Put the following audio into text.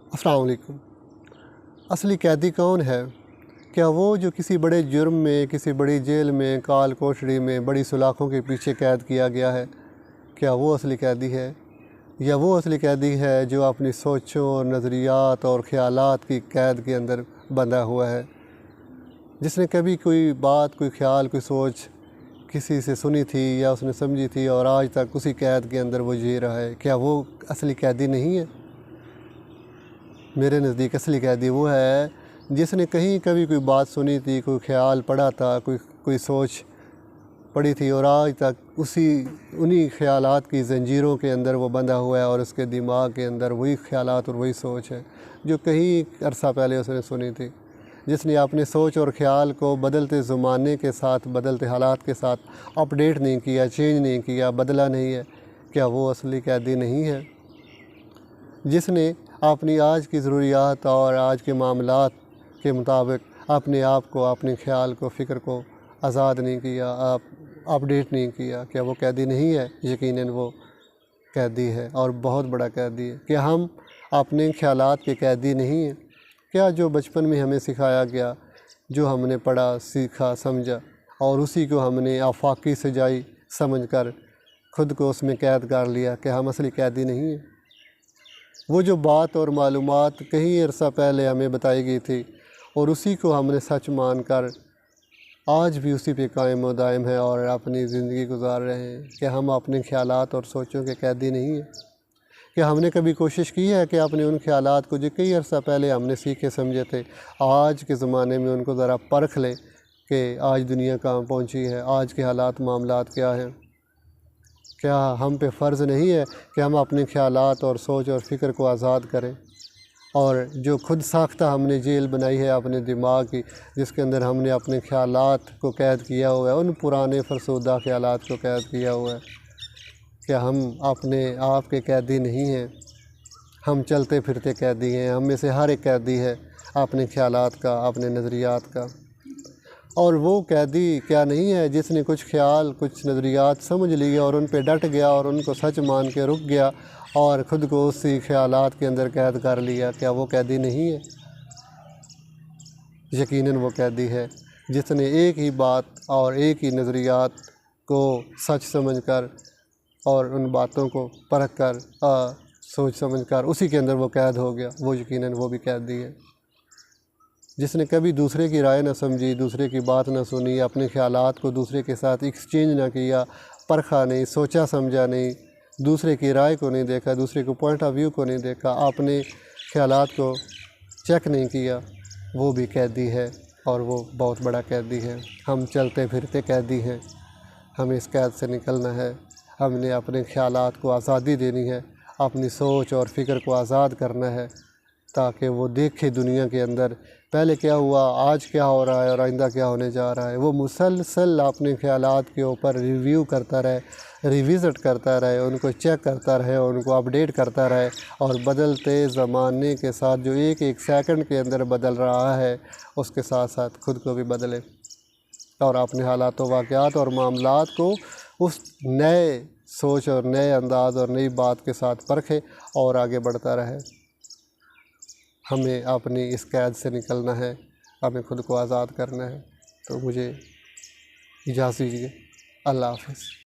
अस्सलाम वालेकुम। असली कैदी कौन है? क्या वो जो किसी बड़े जुर्म में, किसी बड़ी जेल में, काल कोठरी में, बड़ी सलाखों के पीछे कैद किया गया है? क्या वो असली कैदी है? या वो असली कैदी है जो अपनी सोचों और नज़रियात और ख़यालात की कैद के अंदर बंधा हुआ है, जिसने कभी कोई बात, कोई ख़्याल, कोई सोच किसी से सुनी थी या उसने समझी थी और आज तक उसी कैद के अंदर वो जी रहा है? क्या वो असली कैदी नहीं है? मेरे नज़दीक असली कैदी वो है जिसने कहीं कभी कोई बात सुनी थी, कोई ख़्याल पढ़ा था, कोई सोच पड़ी थी और आज तक उन्हीं ख़यालात की ज़ंजीरों के अंदर वो बंधा हुआ है और उसके दिमाग के अंदर वही ख़यालात और वही सोच है जो कहीं अरसा पहले उसने सुनी थी। जिसने अपने सोच और ख़्याल को बदलते ज़माने के साथ, बदलते हालात के साथ अपडेट नहीं किया, चेंज नहीं किया, बदला नहीं है। क्या वो असली कैदी नहीं है? जिसने अपनी आज की ज़रूरियात और आज के मामलात के मुताबिक अपने आप को, अपने ख़्याल को, फ़िक्र को आज़ाद नहीं किया, अपडेट नहीं किया, क्या वो कैदी नहीं है? यकीनन वो कैदी है और बहुत बड़ा कैदी है। क्या हम अपने ख़्यालात के कैदी नहीं हैं? क्या जो बचपन में हमें सिखाया गया, जो हमने पढ़ा, सीखा, समझा और उसी को हमने आफाकी सजाई समझकर ख़ुद को उसमें कैद कर लिया, क्या हम असली कैदी नहीं हैं? वो जो बात और मालूमात कहीं अरसा पहले हमें बताई गई थी और उसी को हमने सच मानकर आज भी उसी पे कायम व दायम है और अपनी ज़िंदगी गुजार रहे हैं, क्या हम अपने ख़्यालात और सोचों के कैदी नहीं हैं? क्या हमने कभी कोशिश की है कि अपने उन ख़्यालात को जो कई अरसा पहले हमने सीखे समझे थे, आज के ज़माने में उनको ज़रा परख लें कि आज दुनिया कहाँ पहुँची है, आज के हालात मामलात क्या हैं? क्या हम पे फ़र्ज़ नहीं है कि हम अपने ख़्यालात और सोच और फ़िक्र को आज़ाद करें और जो खुद साख्ता हमने जेल बनाई है अपने दिमाग की, जिसके अंदर हमने अपने ख़्यालात को कैद किया हुआ है, उन पुराने फ़रसुदा ख़्यालात को कैद किया हुआ है, क्या हम अपने आप के कैदी नहीं हैं? हम चलते फिरते कैदी हैं। हम में से हर एक कैदी है अपने ख़्यालात का, अपने नज़रियात का। और वो कैदी क्या नहीं है जिसने कुछ ख़्याल, कुछ नज़रियात समझ लिए और उन पे डट गया और उनको सच मान के रुक गया और ख़ुद को उसी ख़्यालात के अंदर कैद कर लिया? क्या वो कैदी नहीं है? यकीनन वो कैदी है जिसने एक ही बात और एक ही नज़रियात को सच समझकर और उन बातों को परख कर सोच समझकर उसी के अंदर वो कैद हो गया। वो यकीनन वो भी कैदी है जिसने कभी दूसरे की राय ना समझी, दूसरे की बात ना सुनी, अपने ख़्यालात को दूसरे के साथ एक्सचेंज ना किया, परखा नहीं, सोचा समझा नहीं, दूसरे की राय को नहीं देखा, दूसरे को पॉइंट ऑफ व्यू को नहीं देखा, अपने ख़्यालात को चेक नहीं किया, वो भी कैदी है और वो बहुत बड़ा कैदी है। हम चलते फिरते कैदी हैं। हमें इस कैद से निकलना है। हमने अपने ख़्यालात को आज़ादी देनी है, अपनी सोच और फ़िक्र को आज़ाद करना है ताकि वो देखे दुनिया के अंदर पहले क्या हुआ, आज क्या हो रहा है और आइंदा क्या होने जा रहा है। वो मुसलसल अपने ख़्यालात के ऊपर रिव्यू करता रहे, रिविज़िट करता रहे, उनको चेक करता रहे, उनको अपडेट करता रहे और बदलते ज़माने के साथ जो एक एक सेकंड के अंदर बदल रहा है उसके साथ साथ ख़ुद को भी बदले और अपने हालात व वाक़यात और मामलात को उस नए सोच और नए अंदाज़ और नई बात के साथ परखे और आगे बढ़ता रहे। हमें अपनी इस कैद से निकलना है, हमें ख़ुद को आज़ाद करना है। तो मुझे इजाज़त दीजिए। अल्लाह हाफ़िज़।